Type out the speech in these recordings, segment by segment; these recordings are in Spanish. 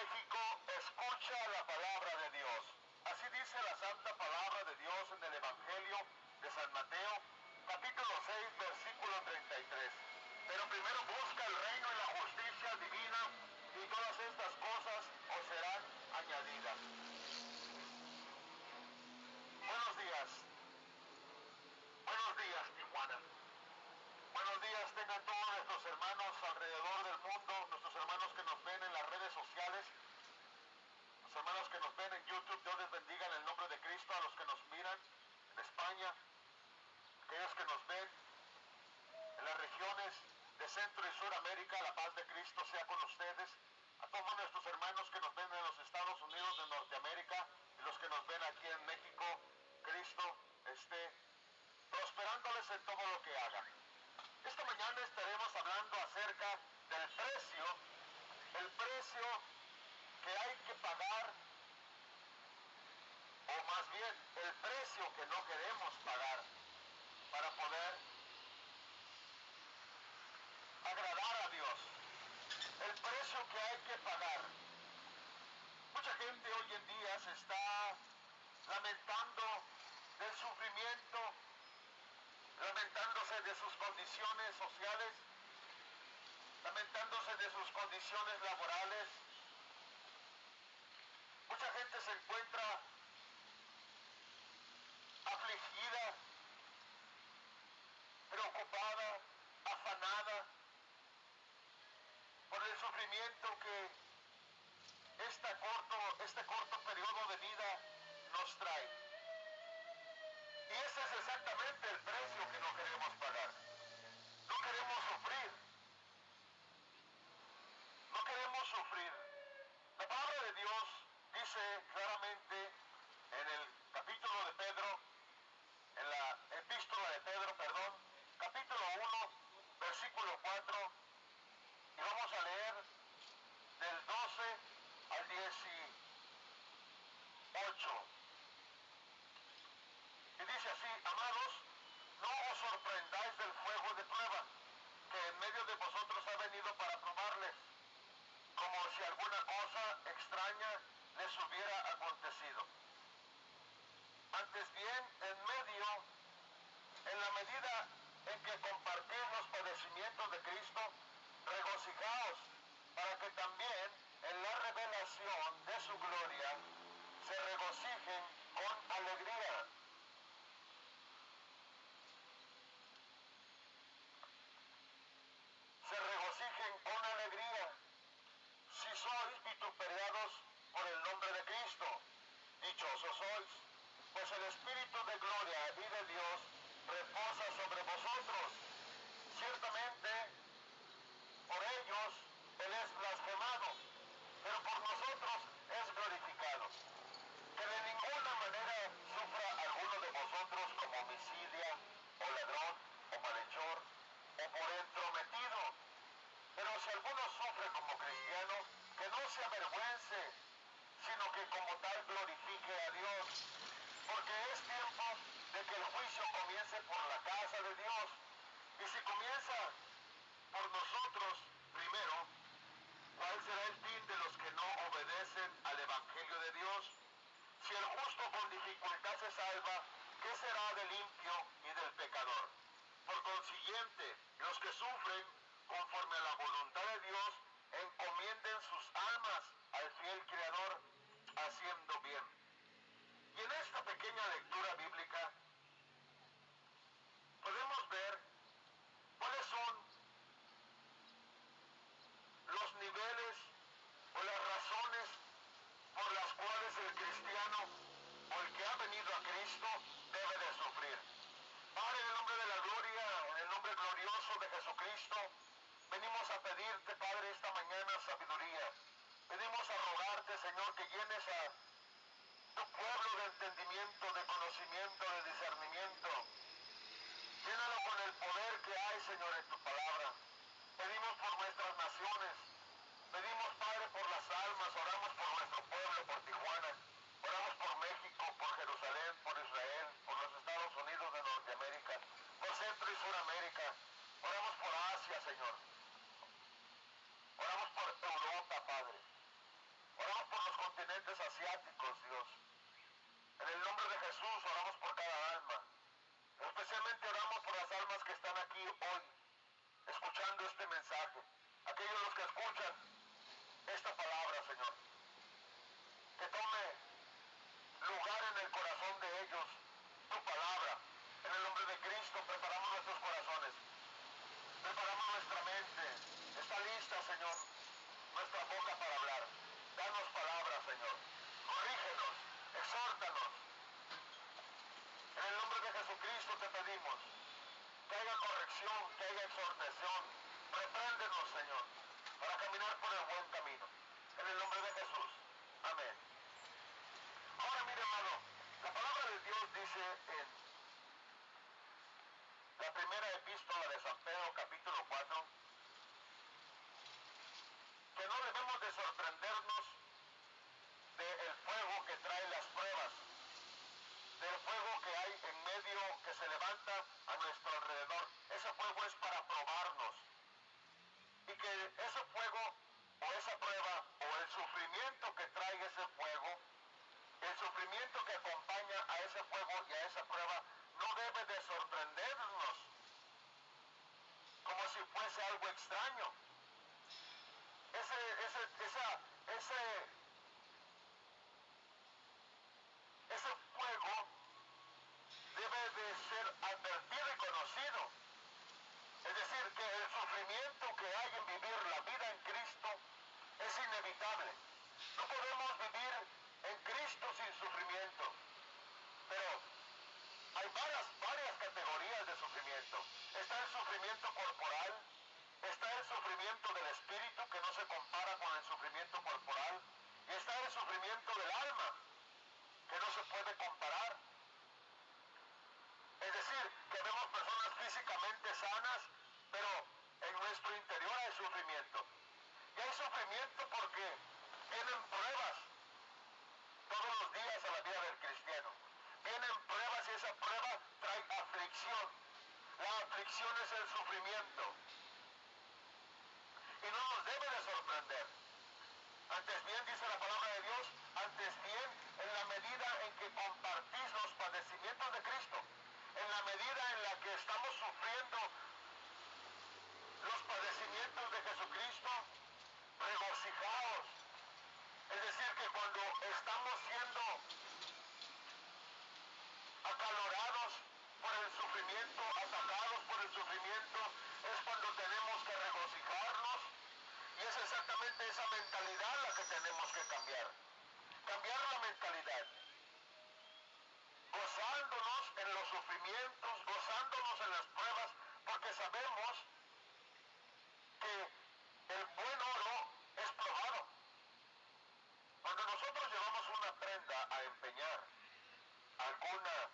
México, escucha la palabra de Dios. Así dice la santa palabra de Dios en el Evangelio de San Mateo, capítulo 6, versículo 33. Pero primero busca el reino y la justicia divina, y todas estas cosas os serán añadidas. Buenos días. Buenos días, Tijuana. Buenos días tengan todos nuestros hermanos alrededor del mundo, nuestros hermanos que nos ven en las redes sociales, los hermanos que nos ven en YouTube. Dios les bendiga en el nombre de Cristo. A los que nos miran en España, aquellos que nos ven en las regiones de Centro y Suramérica, la paz de Cristo sea con ustedes. A todos nuestros hermanos que nos ven en los Estados Unidos de Norteamérica y los que nos ven aquí en México, Cristo esté prosperándoles en todo lo que hagan. Esta mañana estaremos hablando acerca del el precio que hay que pagar, o más bien el precio que no queremos pagar para poder agradar a Dios. El precio que hay que pagar. Mucha gente hoy en día se está lamentando del sufrimiento, lamentándose de sus condiciones sociales, lamentándose de sus condiciones laborales. Mucha gente se encuentra afligida, preocupada, afanada por el sufrimiento que este corto periodo de vida nos trae. Y ese es exactamente el precio que no queremos pagar. No queremos sufrir. No queremos sufrir. La palabra de Dios dice claramente en el capítulo de Pedro, en la epístola de Pedro, capítulo 1, versículo 4, y vamos a leer del 12 al 18. Y dice así: amados, no os sorprendáis del fuego de prueba que en medio de vosotros ha venido para probarles, como si alguna cosa extraña les hubiera acontecido. Antes bien, en la medida en que compartís los padecimientos de Cristo, regocijaos, para que también en la revelación de su gloria se regocijen con alegría. Se regocijen con alegría si sois vituperados por el nombre de Cristo. Dichosos sois, pues el Espíritu de gloria y de Dios reposa sobre vosotros. Ciertamente, por ellos Él es blasfemado, pero por nosotros es glorificado. Que de ninguna manera sufra alguno de vosotros como homicida, o ladrón, o malhechor, o por entrometido. Pero si alguno sufre como cristiano, que no se avergüence, sino que como tal glorifique a Dios. Porque es tiempo de que el juicio comience por la casa de Dios. Y si comienza por nosotros primero, ¿cuál será el fin de los que no obedecen al Evangelio de Dios? Si el justo con dificultad se salva, ¿qué será del limpio y del pecador? Por consiguiente, los que sufren conforme a la voluntad de Dios, encomienden sus almas al fiel Creador, haciendo bien. Y en esta pequeña lectura bíblica podemos ver cuáles son los niveles o las razones por las cuales el cristiano o el que ha venido a Cristo debe de sufrir. Padre, en el nombre de la gloria, en el nombre glorioso de Jesucristo, venimos a pedirte, Padre, esta mañana sabiduría. Venimos a rogarte, Señor, que llenes a tu pueblo de entendimiento, de conocimiento, de discernimiento. Llénalo con el poder que hay, Señor, en tu palabra. Pedimos por nuestras naciones. Pedimos, Padre, por las almas. Oramos por nuestro pueblo, por Tijuana. Oramos por México, por Jerusalén, por Israel, por los Estados Unidos de Norteamérica, por Centro y Suramérica. Oramos por Asia, Señor. Oramos por Europa, Padre. asiáticos, Dios. En el nombre de Jesús oramos por cada alma. Especialmente oramos por las almas que están aquí hoy, escuchando este mensaje. Aquellos los que escuchan esta palabra, Señor. Que tome lugar en el corazón de ellos tu palabra. En el nombre de Cristo preparamos nuestros corazones. Preparamos nuestra mente. Está lista, Señor, nuestra boca para hablar. Danos palabras, Señor. Corrígenos, exhórtanos. En el nombre de Jesucristo te pedimos que haya corrección, que haya exhortación. Repréndenos, Señor, para caminar por el buen camino. En el nombre de Jesús. Amén. Ahora mire, hermano, la palabra de Dios dice en la primera epístola de San Pedro, capítulo 4, que no debemos de sorprendernos del fuego que trae las pruebas, del fuego que hay en medio que se levanta a nuestro alrededor. Ese fuego es para probarnos. Y que ese fuego o esa prueba o el sufrimiento que trae ese fuego, el sufrimiento que acompaña a ese fuego y a esa prueba, no debe de sorprendernos como si fuese algo extraño. Ese fuego debe de ser advertido y conocido. Es decir, que el sufrimiento que hay en vivir la vida en Cristo es inevitable. No podemos vivir en Cristo sin sufrimiento. Pero hay varias categorías de sufrimiento. Está el sufrimiento corporal, está el sufrimiento del espíritu, que no se compara con el sufrimiento corporal, y está el sufrimiento del alma, que no se puede comparar. Es decir, que vemos personas físicamente sanas, pero en nuestro interior hay sufrimiento. Y hay sufrimiento porque vienen pruebas todos los días a la vida del cristiano. Vienen pruebas y esa prueba trae aflicción. La aflicción es el sufrimiento. Y no nos debe de sorprender. Antes bien, dice la palabra de Dios, antes bien, en la medida en que compartís los padecimientos de Cristo, en la medida en la que estamos sufriendo los padecimientos de Jesucristo, regocijaos. Es decir, que cuando estamos siendo acalorados por el sufrimiento, atacados por el sufrimiento, es cuando tenemos que regocijarnos. Y es exactamente esa mentalidad la que tenemos que cambiar. Cambiar la mentalidad. Gozándonos en los sufrimientos, gozándonos en las pruebas, porque sabemos que el buen oro es probado. Cuando nosotros llevamos una prenda a empeñar, alguna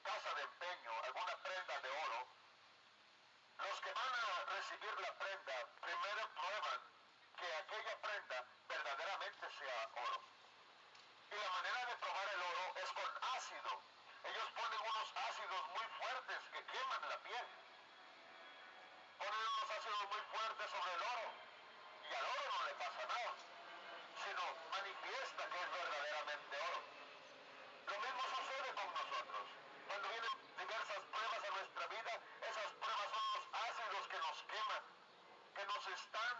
casa de empeño, alguna prenda de oro, los que van a recibir la prenda primero prueban que aquella prenda verdaderamente sea oro. Y la manera de probar el oro es con ácido. Ellos ponen unos ácidos muy fuertes que queman la piel. Ponen unos ácidos muy fuertes sobre el oro. Y al oro no le pasa nada, sino manifiesta que es verdaderamente oro. Lo mismo sucede con nosotros. Cuando vienen diversas pruebas a nuestra vida, esas pruebas son los ácidos que nos queman, que nos están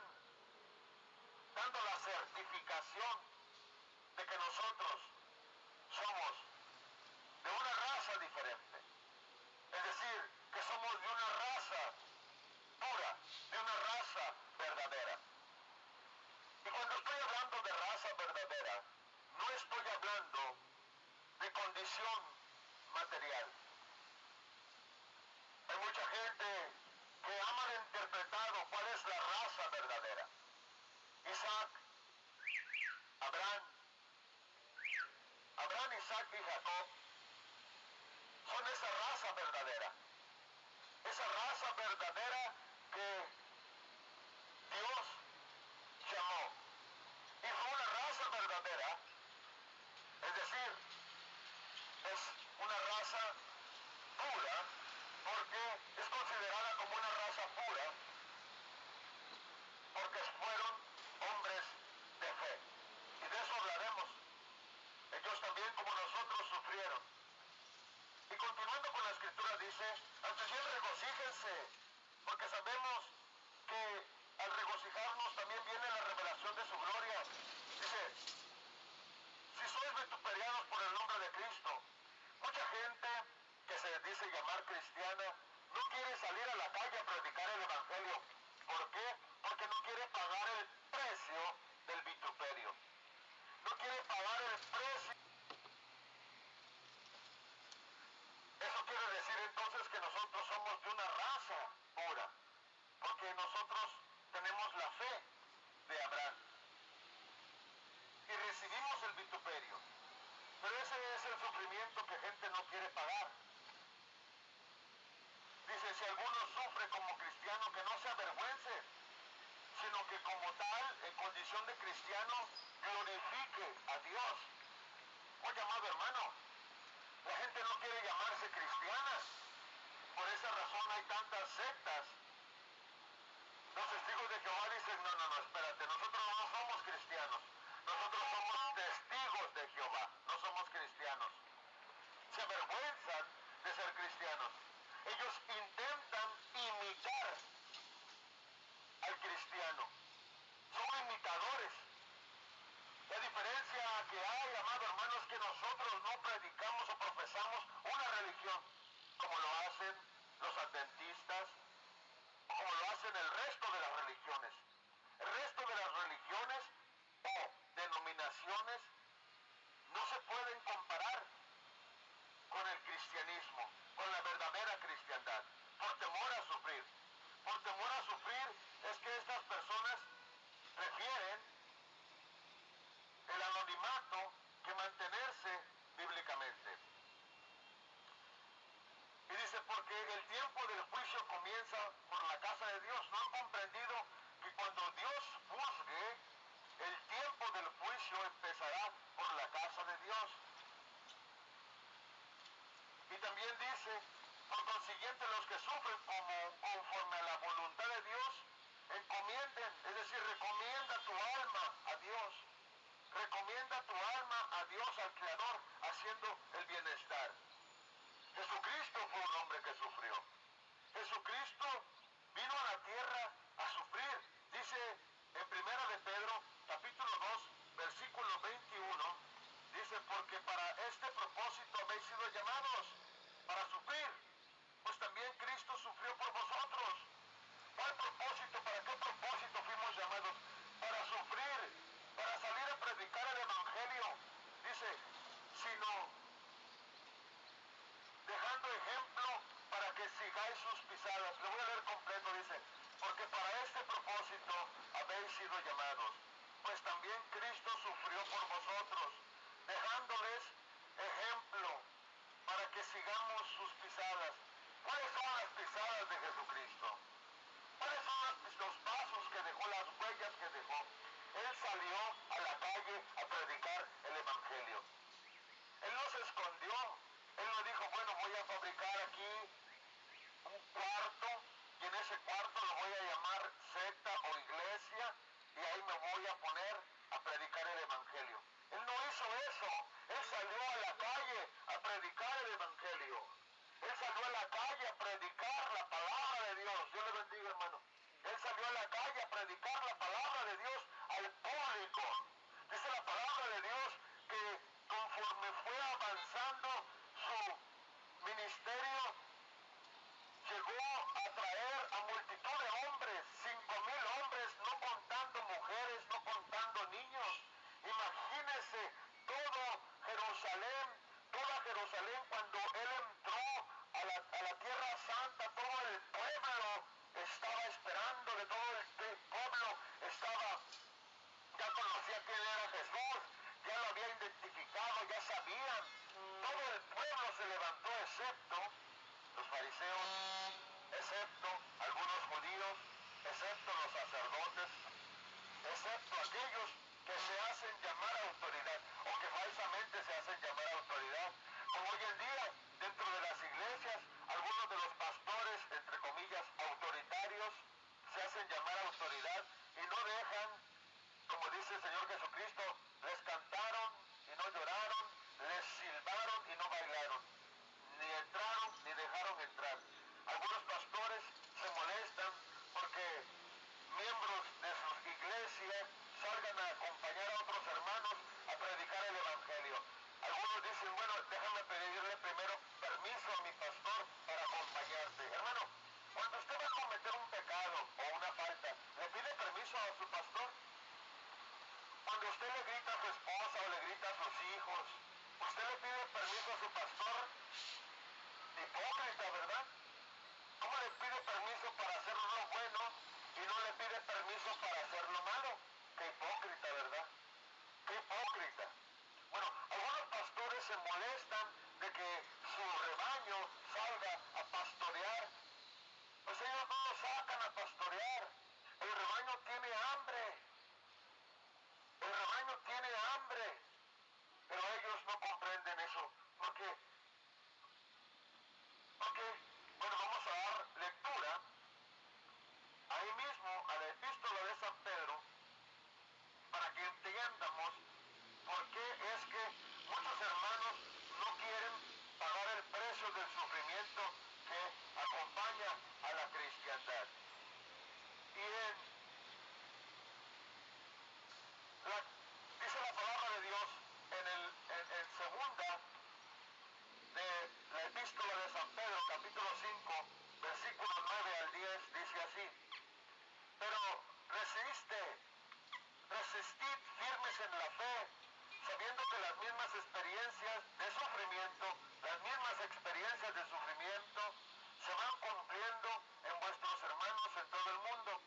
dando la certificación de que nosotros somos de una raza diferente. Es decir, que somos de una raza pura, de una raza verdadera. Y cuando estoy hablando de raza verdadera, no estoy hablando de condición material. Hay mucha gente que ha malinterpretado cuál es la raza verdadera. Isaac, Abraham, Isaac y Jacob son esa raza verdadera. Esa raza verdadera que Dios llamó. Y fue una raza verdadera, es decir, es una raza pura, porque es considerada como una raza pura, porque fueron hombres de fe. Y de eso hablaremos también como nosotros sufrieron. Y continuando con la escritura dice, antes bien regocíjense, porque sabemos que al regocijarnos también viene la revelación de su gloria. Dice, si sois vituperiados por el nombre de Cristo, mucha gente que se dice llamar cristiana no quiere salir a la calle a predicar el evangelio. ¿Por qué? Porque no quiere pagar el precio del vituperio. No quiere pagar el precio. Eso quiere decir entonces que nosotros somos de una raza pura, porque nosotros tenemos la fe de Abraham y recibimos el vituperio. Pero ese es el sufrimiento que gente no quiere pagar. Dice, si alguno sufre como cristiano, que no se avergüence, sino que como tal, en condición de cristiano, glorifique a Dios. Oye, amado hermano, la gente no quiere llamarse cristiana. Por esa razón hay tantas sectas. Los testigos de Jehová dicen, no, espérate, nosotros no somos cristianos. Nosotros somos testigos de Jehová, no somos cristianos. Se avergüenzan de ser cristianos. Ellos intentan imitar al cristiano. Son imitadores. La diferencia que hay, amado hermano, es que nosotros no predicamos o profesamos una religión como lo hacen los adventistas o como lo hacen el resto de las religiones. El resto de las religiones o denominaciones no se pueden comparar con el cristianismo, con la verdadera cristiandad, por temor a sufrir. Por temor a sufrir es que estas personas prefieren el anonimato que mantenerse bíblicamente. Y dice, porque el tiempo del juicio comienza por la casa de Dios. No han comprendido que cuando Dios juzgue, el tiempo del juicio empezará por la casa de Dios. Y también dice, por consiguiente, los que sufren como conforme a la voluntad de Dios, encomienden, es decir, recomienda tu alma a Dios. Recomienda tu alma a Dios, al Creador, haciendo el bienestar. Jesucristo fue un hombre que sufrió. Jesucristo vino a la tierra a sufrir. Dice en 1 de Pedro, capítulo 2, versículo 21, dice, porque para este propósito habéis sido llamados, para sufrir. Pues también Cristo sufrió por vosotros. ¿Cuál propósito? ¿Para qué propósito fuimos llamados? Para sufrir, para salir a predicar el evangelio. Dice, sino dejando ejemplo para que sigáis sus pisadas. Lo voy a leer completo, dice, porque para este propósito habéis sido llamados, pues también Cristo sufrió por vosotros, dejándoles ejemplo para que sigamos sus pisadas. ¿Cuáles son las pisadas de Jesucristo? ¿Cuáles son los pasos que dejó, las huellas que dejó? Él salió a la calle a predicar el evangelio. Él no se escondió. Él no dijo, bueno, voy a fabricar aquí un cuarto y en ese cuarto lo voy a llamar secta o iglesia y ahí me voy a poner a predicar el evangelio. Él no hizo eso. Él salió a la calle a predicar el evangelio. Él salió a la calle a predicar la palabra de Dios. Dios le bendiga, hermano. Él salió a la calle a predicar la palabra de Dios al público. Dice la palabra de Dios que conforme fue avanzando su ministerio, llegó a traer a multitud de hombres, 5,000 hombres, no contando mujeres, no contando niños. Imagínense todo Jerusalén, toda Jerusalén cuando él entró a la tierra santa, todo el pueblo estaba esperándole, todo el pueblo estaba, ya conocía quién era Jesús, ya lo había identificado, ya sabían. Todo el pueblo se levantó excepto los fariseos, excepto algunos judíos, excepto los sacerdotes, excepto aquellos que se hacen llamar autoridad o que falsamente se hacen llamar autoridad. Como hoy en día, dentro de las iglesias, algunos de los pastores, entre comillas, autoritarios, se hacen llamar autoridad y no dejan, como dice el Señor Jesucristo, les cantaron y no lloraron, les va a cometer un pecado o una falta, ¿le pide permiso a su pastor? Cuando usted le grita a su esposa o le grita a sus hijos, ¿usted le pide permiso a su pastor? Hipócrita, ¿verdad? ¿Cómo le pide permiso para hacer lo bueno y no le pide permiso para hacer lo malo? Qué hipócrita, ¿verdad? Qué hipócrita. Bueno, algunos pastores se molestan de que su rebaño salga a pastorear. Pues ellos no lo sacan a pastorear. El rebaño tiene hambre. El rebaño tiene hambre. Pero ellos no comprenden eso. ¿Por qué? Porque, bueno, vamos a dar lectura ahí mismo a la epístola de San Pedro para que entiendamos por qué es que muchos hermanos no quieren pagar el precio del sufrimiento que acompaña a la cristiandad. Y dice la palabra de Dios en segunda de la epístola de San Pedro, capítulo 5, versículos 9 al 10, dice así: pero resistid firmes en la fe, sabiendo que las mismas experiencias de sufrimiento, las mismas experiencias de sufrimiento se van cumpliendo en vuestros hermanos en todo el mundo.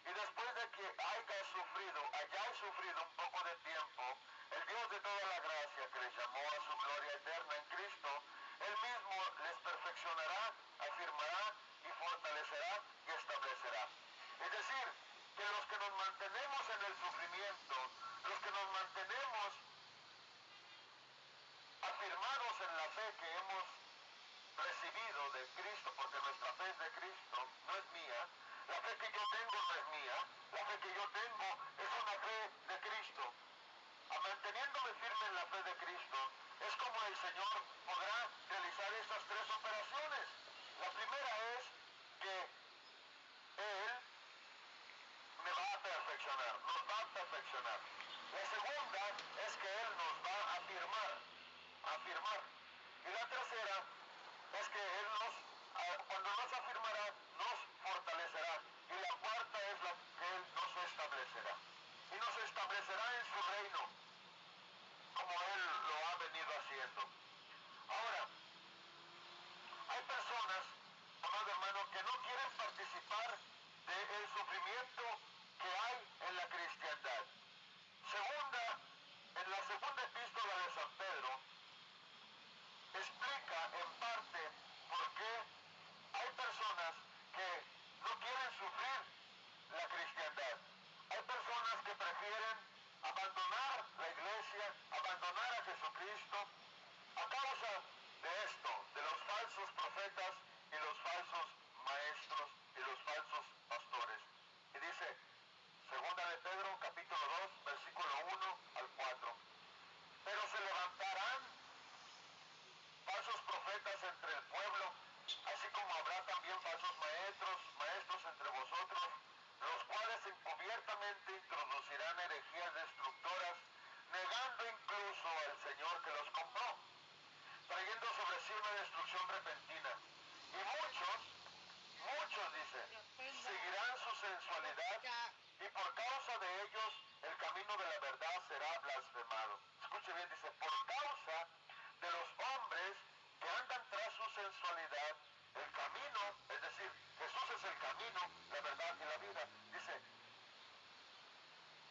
Y después de que hayáis sufrido un poco de tiempo, el Dios de toda la gracia, que les llamó a su gloria eterna en Cristo, Él mismo les perfeccionará, afirmará y fortalecerá y establecerá. Es decir, que los que nos mantenemos en el sufrimiento, los que nos mantenemos afirmados en la fe que hemos recibido de Cristo, porque nuestra fe es de Cristo, no es mía, la fe que yo tengo no es mía, la fe que yo tengo es una fe de Cristo. Manteniéndome firme en la fe de Cristo, es como el Señor podrá realizar estas tres operaciones. La primera es que Él me va a perfeccionar, nos va a perfeccionar. La segunda es que Él nos va a afirmar. Y la tercera es que Él cuando nos afirmará, nos fortalecerá. Y la cuarta es la que Él nos establecerá. Y nos establecerá en su reino, como Él lo ha venido haciendo. Ahora, hay personas, amado hermano, que no quieren participar del sufrimiento que hay en la cristiandad. En la segunda epístola de San Pedro, explica en parte por qué hay personas que no quieren sufrir la cristiandad. Hay personas que prefieren abandonar la iglesia, abandonar a Jesucristo, a causa de esto, de los falsos profetas y los falsos maestros y los falsos pastores. Y dice, segunda de Pedro, capítulo 2, versículo 1 al 4. Pero se levantarán falsos profetas entre el pueblo, así como habrá también falsos maestros entre vosotros, los cuales encubiertamente introducirán herejías destructoras, negando incluso al Señor que los compró, trayendo sobre sí una destrucción repentina. Y muchos, dice, seguirán su sensualidad, y por causa de ellos el camino de la verdad será blasfemado. Escuche bien, dice, por causa de los hombres que andan tras su sensualidad, el camino, es decir, Jesús es el camino, la verdad y la vida, dice,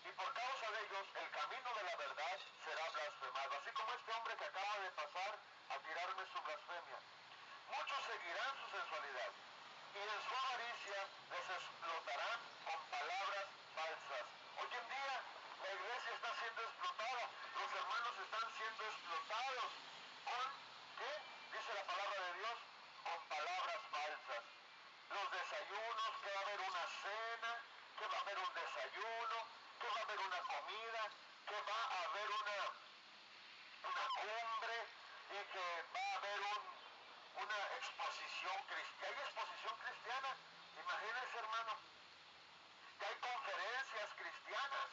y por causa de ellos el camino de la verdad será blasfemado, así como este hombre que acaba de pasar a tirarme su blasfemia. Muchos seguirán su sensualidad y en su avaricia les explotarán con palabras falsas. Hoy en día la iglesia está siendo explotada, los hermanos están siendo explotados con, ¿qué? Dice la palabra de Dios, con palabras falsas. Los desayunos, que va a haber una cena, que va a haber un desayuno, que va a haber una comida, que va a haber una cumbre y que va a haber una exposición cristiana. ¿Hay exposición cristiana? Imagínense, hermano, que hay conferencias cristianas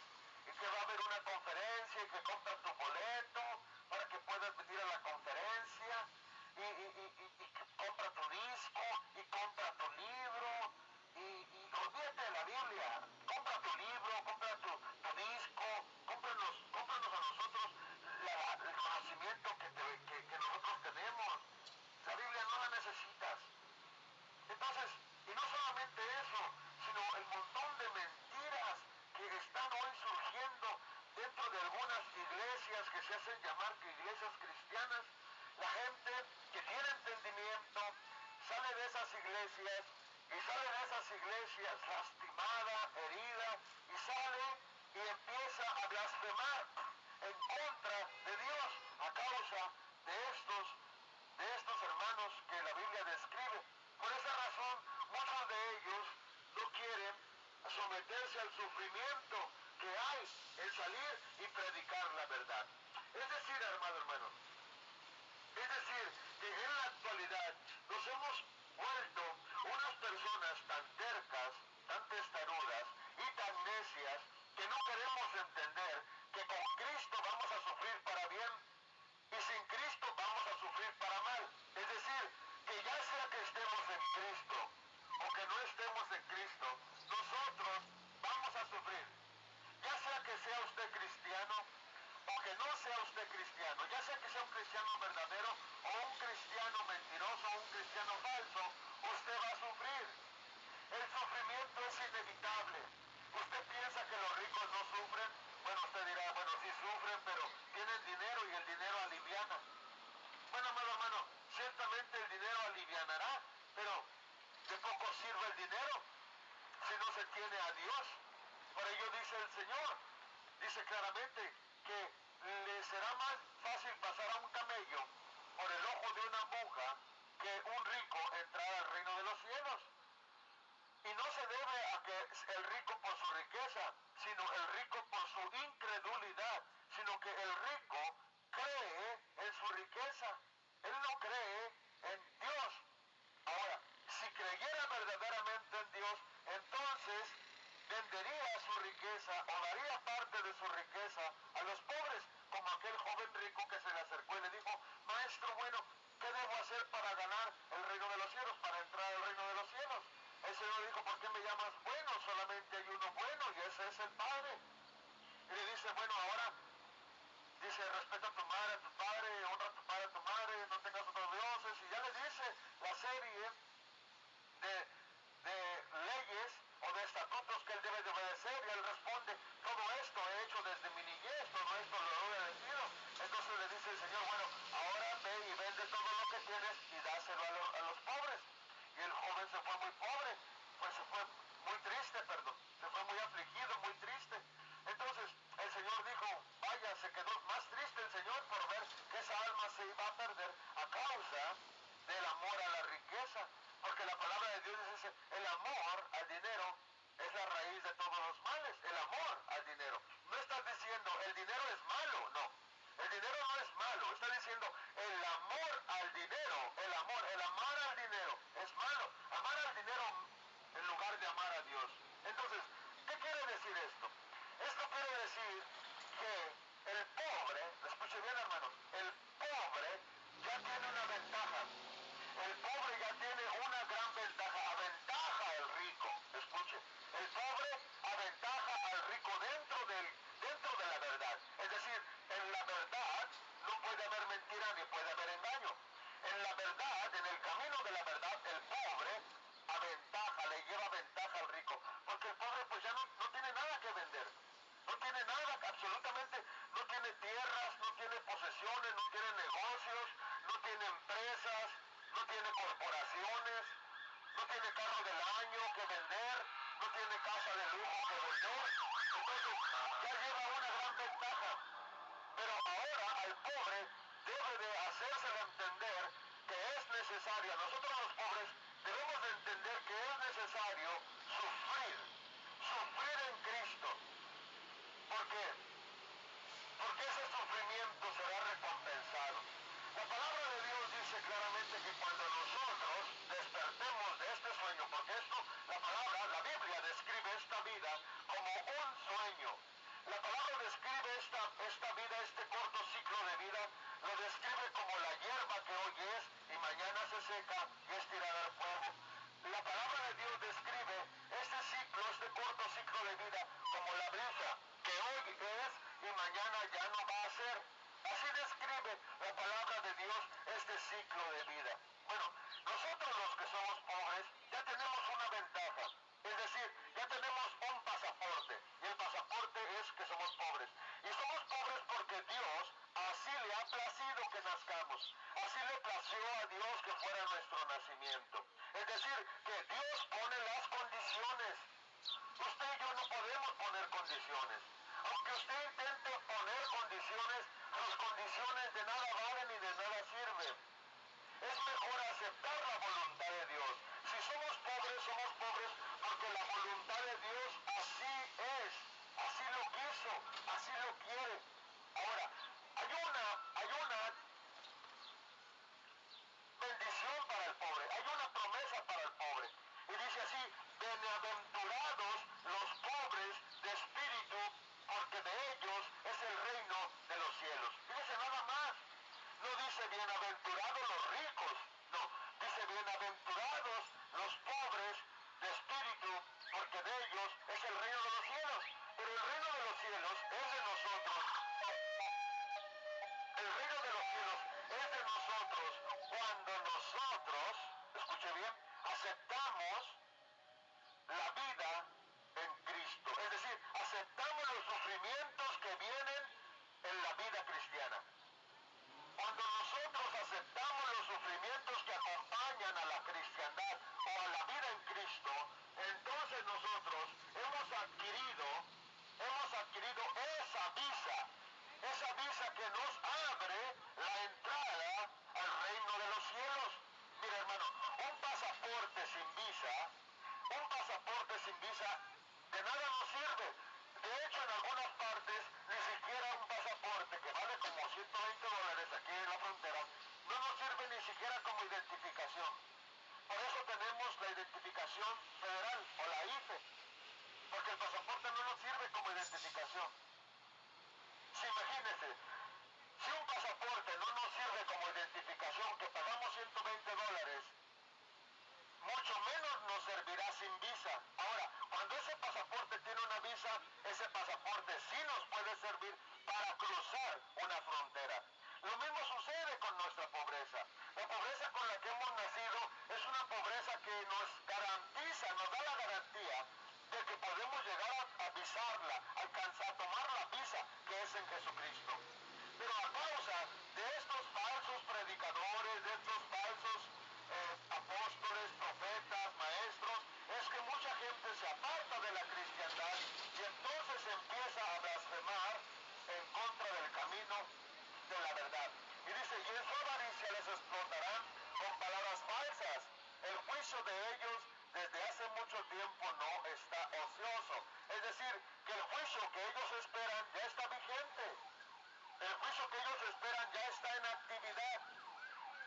y que va a haber una conferencia y que compras tu boleto para que puedas venir a la conferencia y que compra tu disco y compra tu libro solamente eso, sino el montón de mentiras que están hoy surgiendo dentro de algunas iglesias que se hacen llamar que iglesias cristianas. La gente que tiene entendimiento sale de esas iglesias y sale de esas iglesias lastimada, herida, y sale y empieza a blasfemar en contra de Dios a causa de estos hermanos que la Biblia describe. Por esa razón, muchos de ellos no quieren someterse al sufrimiento que hay en salir y predicar la verdad. Es decir, hermano, es decir, que en la actualidad nos hemos vuelto unas personas tan tercas, tan testarudas y tan necias que no queremos entender que con Cristo vamos a sufrir para bien y sin Cristo vamos a sufrir para mal. Es decir, que ya sea que estemos en Cristo o que no estemos en Cristo, nosotros vamos a sufrir. Ya sea que sea usted cristiano o que no sea usted cristiano, ya sea que sea un cristiano verdadero o un cristiano mentiroso o un cristiano falso, usted va a sufrir. El sufrimiento es inevitable. ¿Usted piensa que los ricos no sufren? Bueno, usted dirá, bueno, sí sufren, pero tienen dinero y el dinero aliviana. Bueno, hermano, ciertamente el dinero alivianará, pero de poco sirve el dinero si no se tiene a Dios. Por ello dice el Señor, dice claramente que le será más fácil pasar a un camello por el ojo de una aguja que un rico entrar al reino de los cielos. Y no se debe a que el rico por su riqueza, sino el rico por su incredulidad, sino que el rico cree en su riqueza. Él no cree en Dios. Ahora, si creyera verdaderamente en Dios, entonces vendería su riqueza o daría parte de su riqueza a los pobres, como aquel joven rico que se le acercó y le dijo, maestro bueno, ¿qué debo hacer para ganar el reino de los cielos, para entrar al reino de los cielos? El Señor dijo, ¿por qué me llamas bueno? Solamente hay uno bueno y ese es el Padre. Y le dice, bueno, ahora, dice, respeta a tu madre, a tu padre, honra a tu padre, a tu madre, no tengas otros dioses. Y ya le dice la serie de leyes o de estatutos que él debe de obedecer. Y él responde, todo esto he hecho desde mi niñez, todo esto lo he obedecido. Entonces le dice el Señor, bueno, ahora ve y vende todo lo que tienes y dáselo a los pobres. Y el joven se fue muy pobre, pues se fue muy triste, perdón, se fue muy afligido, muy triste. Entonces el Señor dijo, vaya, se quedó más triste el Señor por ver que esa alma se iba a perder a causa del amor a la riqueza, porque la palabra de Dios dice, el amor al dinero es la raíz de todos los males, el amor al dinero. No estás diciendo, el dinero es malo, no. El dinero no es malo, está diciendo el amor al dinero, el amar al dinero es malo. Amar al dinero en lugar de amar a Dios. Entonces, ¿qué quiere decir esto? Esto quiere decir que el pobre, escuche bien hermanos, el pobre ya tiene una ventaja. El pobre ya tiene una gran ventaja, aventaja al rico. Escuche, el pobre aventaja al rico dentro de la verdad. Es decir, en la verdad no puede haber mentira ni puede haber engaño. En la verdad, en el camino de la verdad, el pobre aventaja, le lleva ventaja al rico. Porque el pobre pues ya no tiene nada que vender. No tiene nada, absolutamente, no tiene tierras, no tiene posesiones, no tiene negocios, no tiene empresas, no tiene corporaciones, no tiene carro del año que vender, no tiene casa de lujo que vender. Entonces, ya lleva una gran ventaja. Pero ahora al pobre debe de hacérsele entender que es necesario, nosotros los pobres debemos de entender que es necesario sufrir en Cristo. ¿Por qué? Porque ese sufrimiento será recompensado. La palabra de Dios dice claramente que cuando nosotros despertemos de este sueño, porque esto, la Biblia describe esta vida como un sueño. La palabra describe esta vida, este corto ciclo de vida, lo describe como la hierba que hoy es y mañana se seca y es tirada al fuego. La palabra de Dios describe este ciclo, este corto ciclo de vida como la brisa que hoy es y mañana ya no va a ser. Así describe la palabra de Dios este ciclo de vida. Bueno, nosotros los que somos pobres ya tenemos una ventaja. sufrimiento. Es decir, que Dios pone las condiciones. Usted y yo no podemos poner condiciones. Aunque usted intente poner condiciones, sus condiciones de nada valen y de nada sirven. Es mejor aceptar la voluntad de Dios. Si somos pobres porque la voluntad de Dios así es, así lo quiso, así lo quiere. Ahora, hay una bendición para el pobre, hay una promesa para el pobre. Y dice así, bienaventurados los pobres de espíritu, porque de ellos es el reino de los cielos. Fíjese nada más. No dice bienaventurados los ricos, no, dice bienaventurados los pobres de espíritu, porque de ellos es el reino de los cielos. Pero el reino de los cielos es de nosotros. El reino de los cielos es de nosotros cuando nosotros, escuche bien, aceptamos la vida en Cristo. Es decir, aceptamos los sufrimientos que vienen en la vida cristiana. Cuando nosotros aceptamos los sufrimientos que acompañan a la cristiandad o a la vida en Cristo, entonces nosotros hemos adquirido esa visa que nos abre la entrada al reino de los cielos. Mira, hermano, un pasaporte sin visa de nada nos sirve. De hecho, en algunas partes, ni siquiera un pasaporte que vale como $120 aquí en la frontera, no nos sirve ni siquiera como identificación. Por eso tenemos la identificación federal o la IFE, porque el pasaporte no nos sirve como identificación. Si imagínense, si un pasaporte no nos sirve como identificación, que pagamos $120, mucho menos nos servirá sin visa. Ahora, cuando ese pasaporte tiene una visa, ese pasaporte sí nos puede servir para cruzar una frontera. Lo mismo sucede con nuestra pobreza. La pobreza con la que hemos nacido es una pobreza que nos garantiza, nos da la garantía de que podemos llegar a visarla, alcanzar, tomar la visa que es en Jesucristo. Pero a causa de estos falsos predicadores, de estos falsos apóstoles, profetas, maestros, es que mucha gente se aparta de la cristiandad y entonces empieza a blasfemar en contra del camino de la verdad. Y dice, y en su avaricia les explotarán con palabras falsas. El juicio de ellos desde hace mucho tiempo no está ocioso. Es decir, que el juicio que ellos esperan ya está vigente. El juicio que ellos esperan ya está en actividad.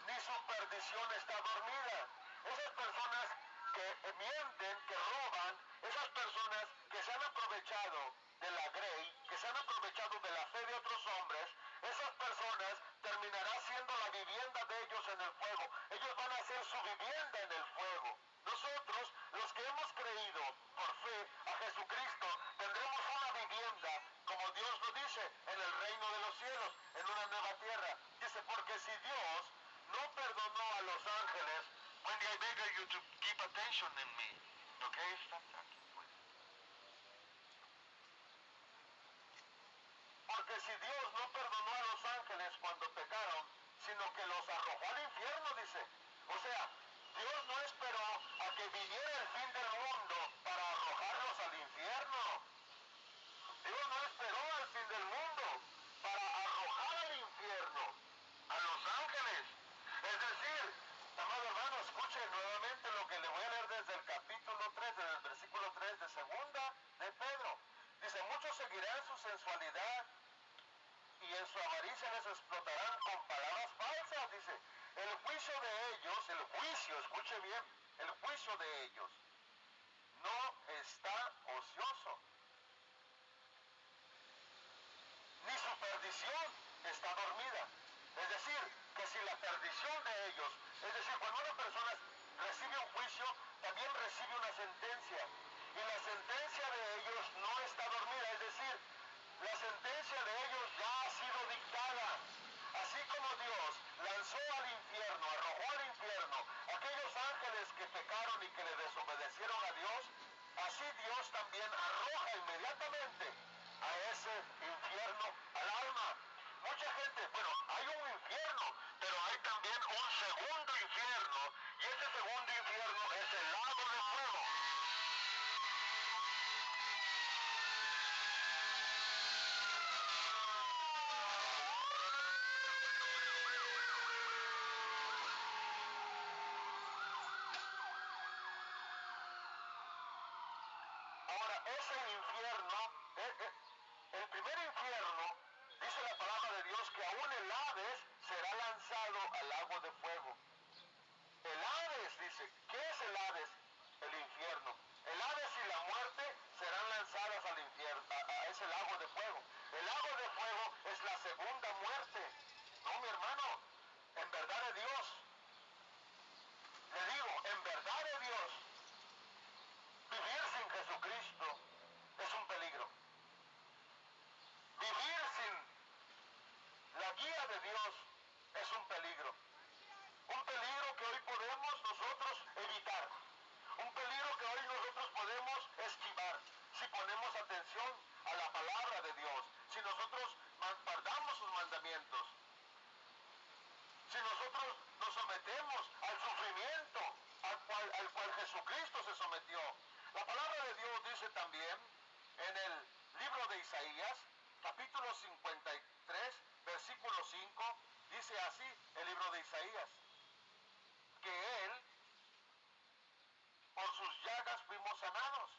Ni su perdición está dormida. Esas personas que mienten, que roban, esas personas que se han aprovechado de la grey, que se han aprovechado de la fe de otros hombres, esas personas terminará siendo la vivienda de ellos en el fuego. Ellos van a ser su vivienda en el fuego. Nosotros, los que hemos creído por fe a Jesucristo, tendremos una vivienda, como Dios lo dice, en el reino de los cielos, en una nueva tierra. Dice, porque si Dios no perdonó a los ángeles, when I beg you to keep attention in me, okay? Stop talking, please. Porque si Dios no perdonó a los ángeles cuando pecaron, sino que los arrojó al infierno, dice. O sea, Dios no esperó a que viniera el fin del mundo para arrojarlos al infierno. Dios no esperó al fin del mundo para arrojar al infierno a los ángeles. Es decir, amado hermano, escuche nuevamente lo que le voy a leer desde el capítulo 3, desde el versículo 3 de segunda de Pedro. Dice, muchos seguirán su sensualidad y en su avaricia les explotarán con palabras falsas. Dice, el juicio de ellos, el juicio, escuche bien, el juicio de ellos no está ocioso, ni su perdición está dormida. Es decir, que si la perdición de ellos, es decir, cuando una persona recibe un juicio, también recibe una sentencia. Y la sentencia de ellos no está dormida, es decir, la sentencia de ellos ya ha sido dictada. Así como Dios lanzó al infierno, arrojó al infierno aquellos ángeles que pecaron y que le desobedecieron a Dios, así Dios también arroja inmediatamente a ese infierno al alma. Mucha gente, bueno, hay un infierno, pero hay también un segundo infierno, y ese segundo ese infierno, el primer infierno, dice la palabra de Dios que aún el Hades será lanzado al lago de fuego. El Hades, dice, ¿qué es el Hades? El infierno. El Hades y la muerte serán lanzadas al infierno, a ese lago de fuego. El lago de fuego es la segunda muerte. No, mi hermano, en verdad de Dios, le digo, en verdad de Dios, vivir sin Jesucristo es un peligro. Vivir sin la guía de Dios es un peligro. Un peligro que hoy podemos nosotros evitar. Un peligro que hoy nosotros podemos esquivar si ponemos atención a la palabra de Dios. Si nosotros guardamos sus mandamientos. Si nosotros nos sometemos al sufrimiento al cual Jesucristo se sometió. La palabra de Dios dice también en el libro de Isaías, capítulo 53, versículo 5, dice así el libro de Isaías, que Él, por sus llagas fuimos sanados.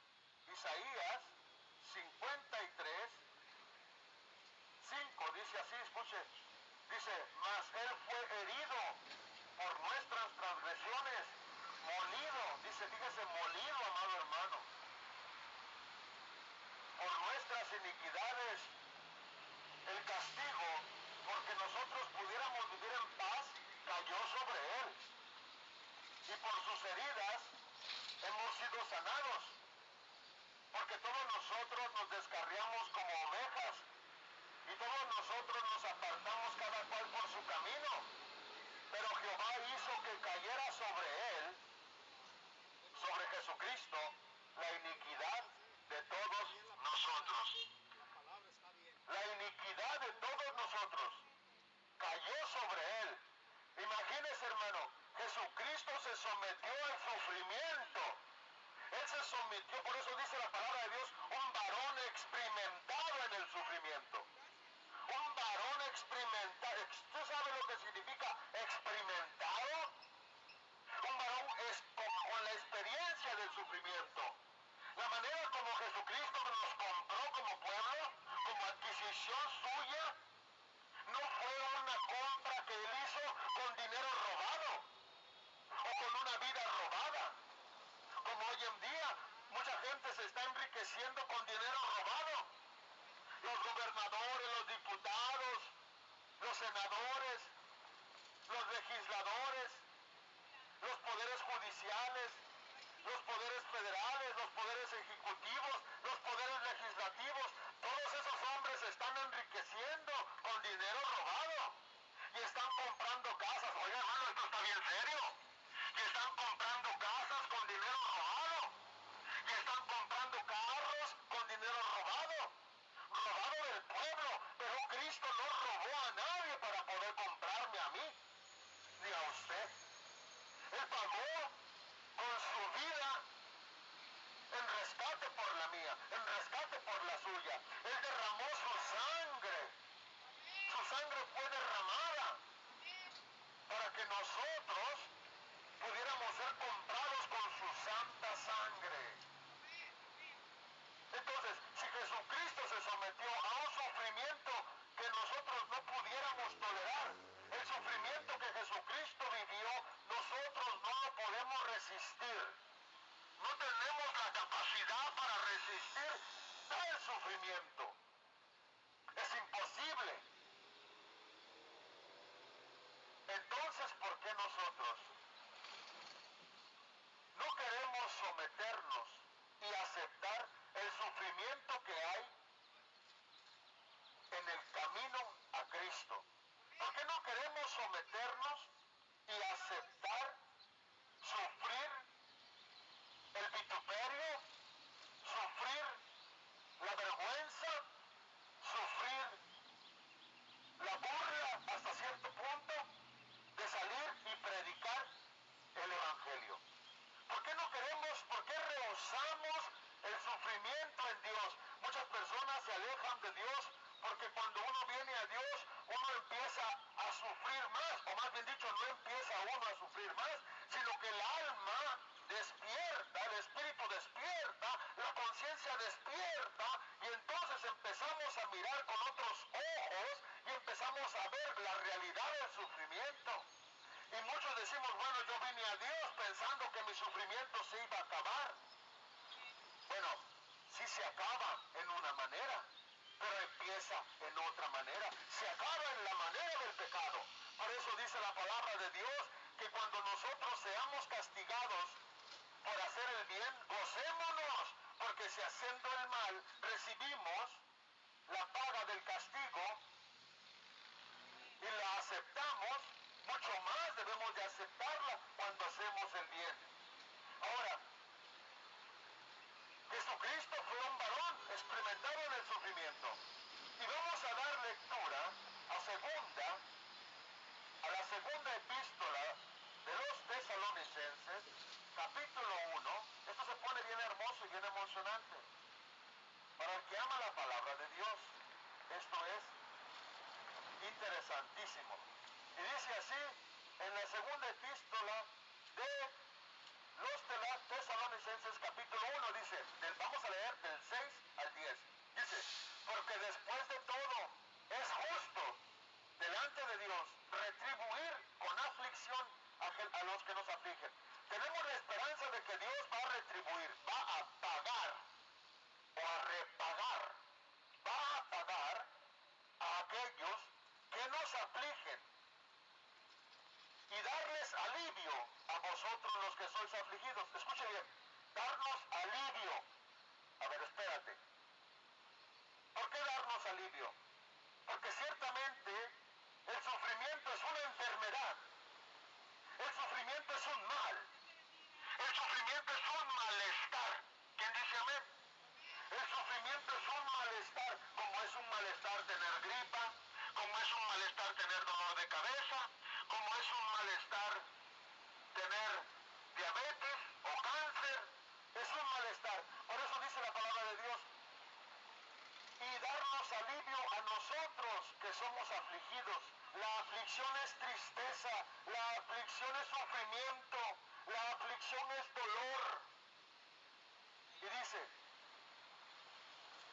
Isaías 53, 5, dice así, escuche, dice, mas Él fue herido por nuestras transgresiones, molido, dice, fíjese, molido, amado hermano, por nuestras iniquidades, el castigo, porque nosotros pudiéramos vivir en paz, cayó sobre Él, y por sus heridas hemos sido sanados, porque todos nosotros nos descarriamos como ovejas, y todos nosotros nos apartamos cada cual por su camino, pero Jehová hizo que cayera sobre Él, sobre Jesucristo, la iniquidad de todos nosotros. La iniquidad de todos nosotros cayó sobre Él. Imagínese, hermano, Jesucristo se sometió al sufrimiento. Él se sometió, por eso dice la palabra de Dios, un varón experimentado en el sufrimiento. Un varón experimentado. ¿Usted sabe lo que significa experimentado? Un varón es con la experiencia del sufrimiento. La manera como Jesucristo nos compró como pueblo, como adquisición suya, no fue una compra que Él hizo con dinero robado o con una vida robada. Como hoy en día, mucha gente se está enriqueciendo con dinero robado. Los gobernadores, los diputados, los senadores, los legisladores, los poderes judiciales, los poderes federales, los poderes ejecutivos, los poderes legislativos, todos esos hombres se están enriqueciendo con dinero robado y están comprando casas. Oiga, hermano, esto está bien serio. Y están comprando casas con dinero robado. Y están comprando carros con dinero robado. Robado del pueblo. Pero Cristo no robó a nadie para poder comprarme a mí, ni a usted. Él pagó con su vida en rescate por la mía, en rescate por la suya. Él derramó su sangre. Su sangre fue derramada para que nosotros pudiéramos ser comprados con su santa sangre. Entonces, si Jesucristo se sometió a un sufrimiento que nosotros no pudiéramos tolerar, el sufrimiento que Jesucristo vivió, nosotros no lo podemos resistir. No tenemos la capacidad para resistir tal sufrimiento. Es imposible. Entonces, ¿por qué nosotros no queremos someternos y aceptar el sufrimiento que hay en el camino a Cristo? ¿Por qué no queremos someternos y aceptar sufrir el vituperio, sufrir la vergüenza, sufrir la burla hasta cierto punto de salir y predicar el Evangelio? ¿Por qué no queremos, por qué rehusamos el sufrimiento en Dios? Muchas personas se alejan de Dios porque cuando uno viene a Dios, uno empieza a sufrir más, o más bien dicho, no empieza uno a sufrir más, sino que el alma despierta, el espíritu despierta, la conciencia se despierta y entonces empezamos a mirar con otros ojos y empezamos a ver la realidad del sufrimiento. Y muchos decimos, bueno, yo vine a Dios pensando que mi sufrimiento se iba a acabar. Bueno, sí se acaba en una manera, pero empieza en otra manera. Se acaba en la manera del pecado. Por eso dice la palabra de Dios que cuando nosotros seamos castigados por hacer el bien, gocémonos, porque si haciendo el mal recibimos la paga del castigo y la aceptamos, mucho más debemos de aceptarla cuando hacemos el bien. Ahora, Jesucristo fue un varón experimentado en el sufrimiento. Y vamos a dar lectura a la segunda epístola de los Tesalonicenses, capítulo 1. Esto se pone bien hermoso y bien emocionante. Para el que ama la palabra de Dios, esto es interesantísimo. Y dice así, en la segunda epístola de los Tesalonicenses capítulo 1, dice, vamos a leer del 6 al 10. Dice, porque después de todo es justo delante de Dios retribuir con aflicción a los que nos afligen. Tenemos la esperanza de que Dios va a retribuir, va a pagar o a repagar, va a pagar a aquellos que nos afligen y darles alivio a vosotros los que sois afligidos. Escuche bien, darnos alivio. A ver, espérate. ¿Por qué darnos alivio? Porque ciertamente el sufrimiento es una enfermedad. El sufrimiento es un mal. El sufrimiento es un malestar. ¿Quién dice amén? El sufrimiento es un malestar, como es un malestar tener gripa, como es un malestar tener dolor de cabeza, como es un malestar tener diabetes o cáncer. Es un malestar. Por eso dice la palabra de Dios, y darnos alivio a nosotros que somos afligidos. La aflicción es tristeza, la aflicción es sufrimiento, la aflicción es dolor. Y dice,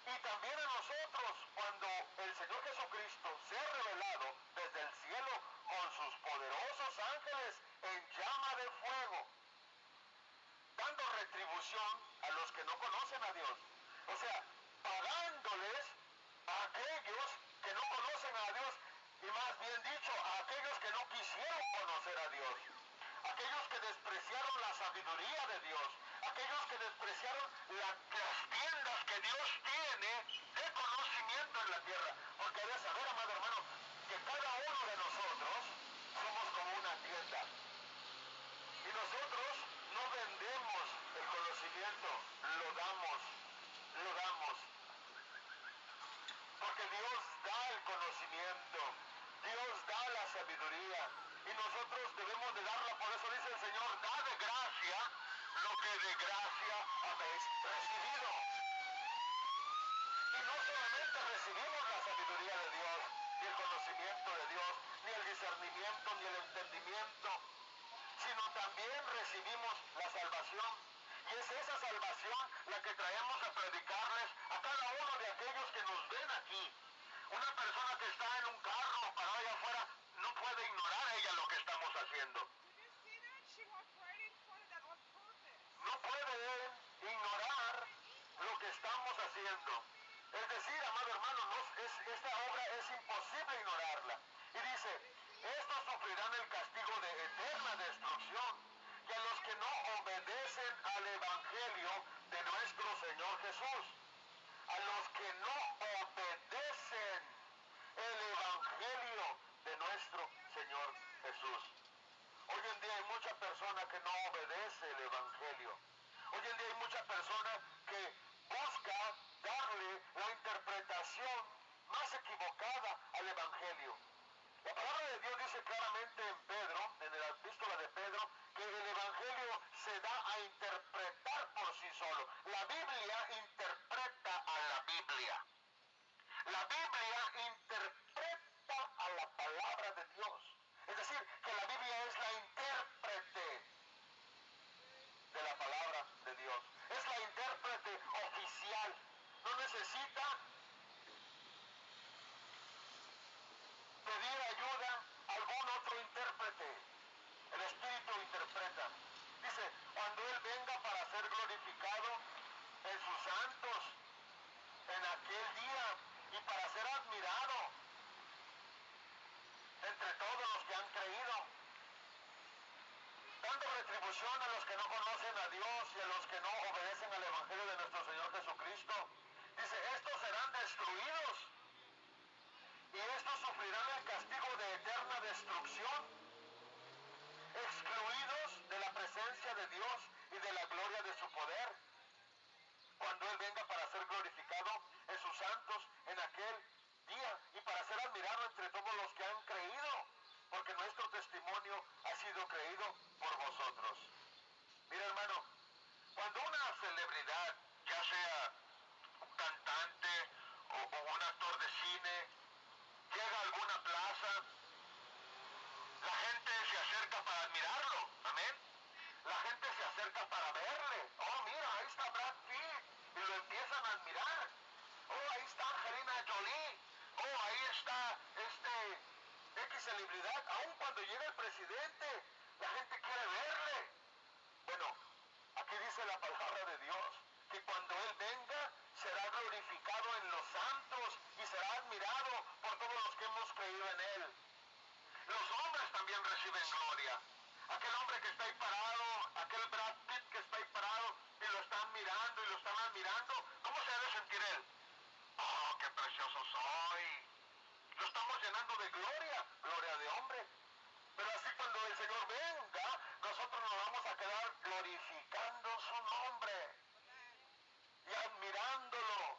y también a nosotros, cuando el Señor Jesucristo se ha revelado desde el cielo con sus poderosos ángeles en llama de fuego, dando retribución a los que no conocen a Dios. O sea, pagándoles a aquellos que no conocen a Dios, y más bien dicho, a aquellos que no quisieron conocer a Dios, aquellos que despreciaron la sabiduría de Dios, aquellos que despreciaron las tiendas que Dios tiene de conocimiento en la tierra. Porque debes saber, amado hermano, que cada uno de nosotros somos como una tienda. Y nosotros no vendemos el conocimiento, lo damos. Porque Dios da el conocimiento, Dios da la sabiduría y nosotros debemos de darla. Por eso dice el Señor, da de gracia lo que de gracia habéis recibido. Y no solamente recibimos la sabiduría de Dios, ni el conocimiento de Dios, ni el discernimiento, ni el entendimiento, sino también recibimos la salvación. Y es esa salvación la que traemos a predicarles a cada uno de aquellos que nos ven aquí. Una persona que está en un carro parada allá afuera no puede ignorar ella lo que estamos haciendo. No puede ignorar lo que estamos haciendo. Es decir, amado hermano, esta obra es imposible ignorarla. Y dice, estos sufrirán el castigo de eterna destrucción, y a los que no obedecen al Evangelio de nuestro Señor Jesús. A los que no obedecen el Evangelio de nuestro Señor Jesús. Hoy en día hay mucha persona que no obedece el Evangelio. Hoy en día hay mucha persona que busca darle la interpretación más equivocada al Evangelio. La palabra de Dios dice claramente en Pedro, en la epístola de Pedro, que el Evangelio se da a interpretar por sí solo. La Biblia interpreta a la Biblia. La Biblia interpreta a la palabra de Dios. Es decir, que la Biblia es la intérprete de la palabra de Dios. Es la intérprete oficial necesita pedir ayuda a algún otro intérprete. El Espíritu interpreta. Dice, cuando Él venga para ser glorificado en sus santos, en aquel día, y para ser admirado entre todos los que han creído, dando retribución a los que no conocen a Dios y a los que no obedecen al Evangelio de nuestro Señor Jesucristo. Dice, estos serán destruidos y estos sufrirán el castigo de eterna destrucción, excluidos de la presencia de Dios y de la gloria de su poder, cuando Él venga para ser glorificado en sus santos en aquel día y para ser admirado entre todos los que han creído, porque nuestro testimonio ha sido creído por vosotros. Mira, hermano, cuando una celebridad, ya sea un cantante o un actor de cine, llega a alguna plaza, la gente se acerca para admirarlo, amén. La gente se acerca para verle. Oh, mira, ahí está Brad Pitt, y lo empiezan a admirar. Oh, ahí está Angelina Jolie. Oh, ahí está X celebridad. Aun cuando llega el presidente, la gente quiere verle. Bueno, aquí dice la palabra de Dios, que cuando Él venga, será glorificado en los santos y será admirado por todos los que hemos creído en Él. Los hombres también reciben gloria. Aquel hombre que está ahí parado, aquel Brad Pitt que está ahí parado y lo están mirando y lo están admirando, ¿cómo se debe sentir él? ¡Oh, qué precioso soy! Lo estamos llenando de gloria, gloria de hombre. Pero así cuando el Señor venga, nosotros nos vamos a quedar glorificando su nombre y admirándolo,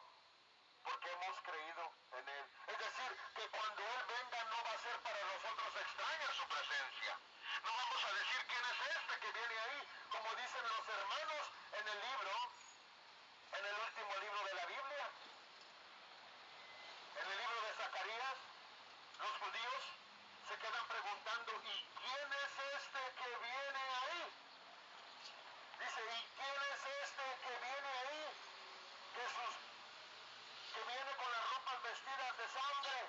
porque hemos creído en Él. Es decir, que cuando Él venga no va a ser para nosotros extraña su presencia. No vamos a decir quién es este que viene ahí, como dicen los hermanos en el libro, en el último libro de la Biblia, en el libro de Zacarías. Los judíos se quedan preguntando, ¿y quién es este que viene ahí? Dice, ¿y quién es este que viene ahí? Que viene con las ropas vestidas de sangre.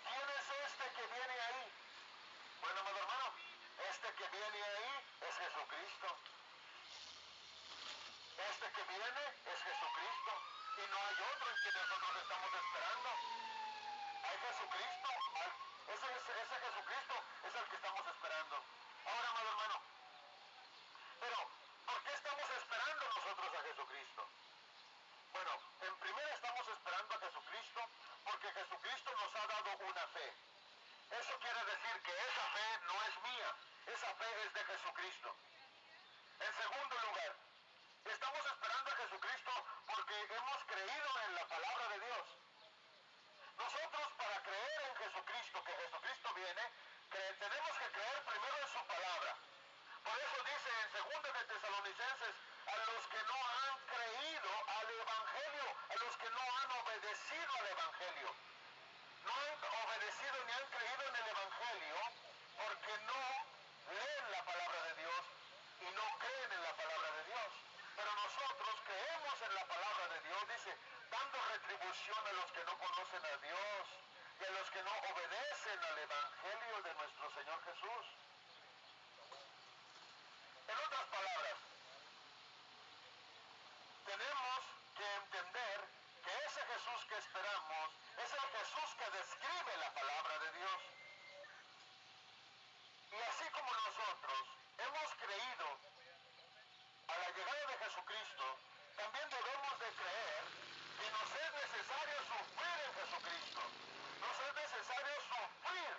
¿Quién es este que viene ahí? Bueno, amado hermano, este que viene ahí es Jesucristo. Este que viene es Jesucristo. Y no hay otro en quien nosotros estamos esperando. Hay Jesucristo. Ese Jesucristo es el que estamos esperando. Ahora, amado hermano, pero ¿por qué estamos esperando nosotros a Jesucristo? Bueno, en primera estamos esperando a Jesucristo porque Jesucristo nos ha dado una fe. Eso quiere decir que esa fe no es mía, esa fe es de Jesucristo. En segundo lugar, estamos esperando a Jesucristo porque hemos creído en la palabra de Dios. Nosotros para creer en Jesucristo, que Jesucristo viene, tenemos que creer primero en su palabra. Por eso dice en 2 de Tesalonicenses, a los que no han creído al Evangelio, a los que no han obedecido al Evangelio. No han obedecido ni han creído en el Evangelio porque no leen la palabra de Dios y no creen en la palabra de Dios. Pero nosotros creemos en la palabra de Dios, dice, dando retribución a los que no conocen a Dios y a los que no obedecen al Evangelio de nuestro Señor Jesús. En otras palabras, tenemos que entender que ese Jesús que esperamos es el Jesús que describe la palabra de Dios. Y así como nosotros hemos creído a la llegada de Jesucristo, también debemos de creer que nos es necesario sufrir en Jesucristo. Nos es necesario sufrir.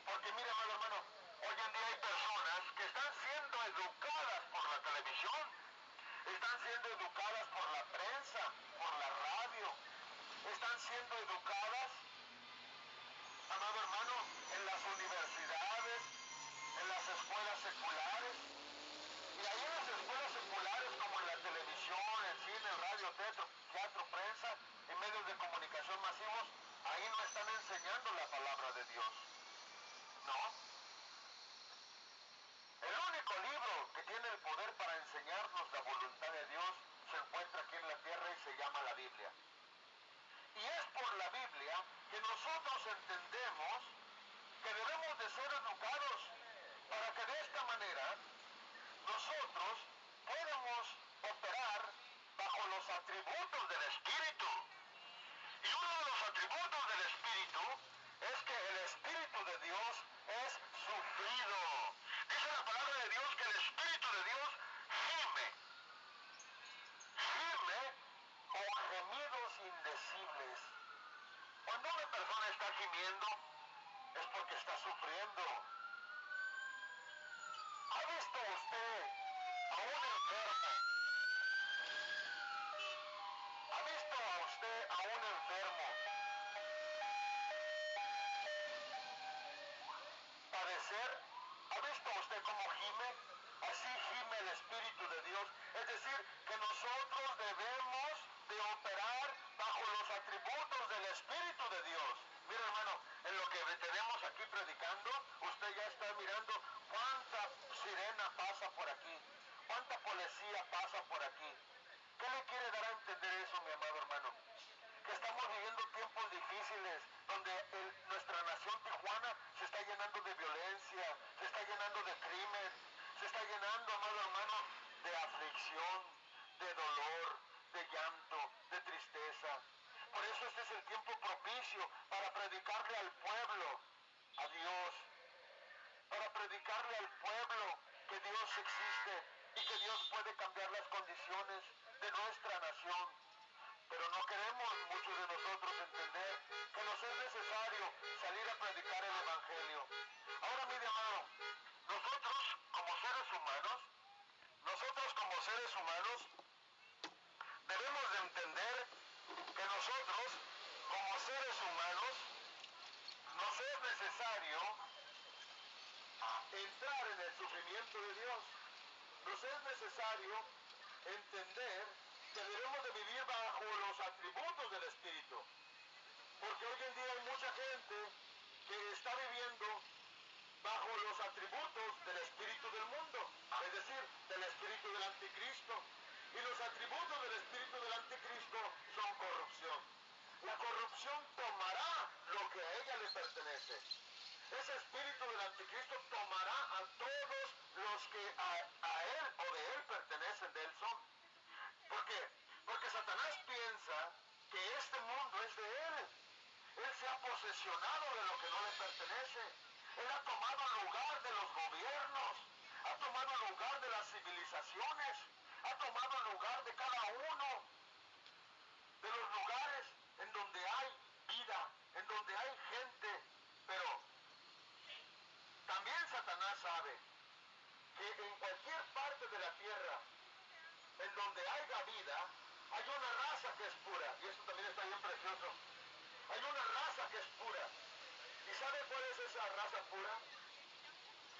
Porque mire, amado hermano, hoy en día hay personas que están siendo educadas por la televisión, están siendo educadas por la prensa, por la radio, están siendo educadas, amado hermano, en las universidades, en las escuelas seculares. Y ahí en las escuelas seculares, como en la televisión, el cine, el radio, teatro, prensa y medios de comunicación masivos, ahí no están enseñando la palabra de Dios. No. El único libro que tiene el poder para enseñarnos la voluntad de Dios se encuentra aquí en la tierra y que nosotros entendemos que debemos de ser educados para que de esta manera nosotros podamos operar bajo los atributos del Espíritu. Y uno de los atributos del Espíritu es que el Espíritu de Dios es sufrido. Dice la palabra de Dios que el Espíritu de Dios gime con gemidos indecibles. Cuando una persona está gimiendo es porque está sufriendo. ¿Ha visto usted a un enfermo? ¿Ha visto a usted a un enfermo padecer? ¿Ha visto usted cómo gime? Así gime el Espíritu de Dios. Es decir, que nosotros debemos de operar bajo los atributos del Espíritu de Dios. Mira, hermano, en lo que tenemos aquí predicando, usted ya está mirando cuánta sirena pasa por aquí, cuánta policía pasa por aquí. ¿Qué le quiere dar a entender eso, mi amado hermano? Que estamos viviendo tiempos difíciles, donde nuestra nación Tijuana se está llenando de violencia, se está llenando de crimen, se está llenando, amado hermano, de aflicción, de dolor, de llanto, de tristeza. Por eso este es el tiempo propicio para predicarle al pueblo, a Dios, para predicarle al pueblo que Dios existe y que Dios puede cambiar las condiciones de nuestra nación. Pero no queremos muchos de nosotros entender que nos es necesario salir a predicar el Evangelio. Ahora, mire, hermano, nosotros como seres humanos, debemos de entender que nosotros como seres humanos nos es necesario entrar en el sufrimiento de Dios. Nos es necesario entender que debemos de vivir bajo los atributos del Espíritu. Porque hoy en día hay mucha gente que está viviendo bajo los atributos del espíritu del mundo, es decir, del espíritu del anticristo. Y los atributos del espíritu del anticristo son corrupción. La corrupción tomará lo que a ella le pertenece. Ese espíritu del anticristo tomará a todos los que a él o de él pertenecen, de él son. ¿Por qué? Porque Satanás piensa que este mundo es de él. Él se ha posesionado de lo que no le pertenece. Él ha tomado lugar de los gobiernos, ha tomado lugar de las civilizaciones, ha tomado lugar de cada uno de los lugares en donde hay vida, en donde hay gente. Pero también Satanás sabe que en cualquier parte de la tierra en donde haya vida, hay una raza que es pura, y eso también está bien precioso. Hay una raza que es pura. ¿Y sabe cuál es esa raza pura?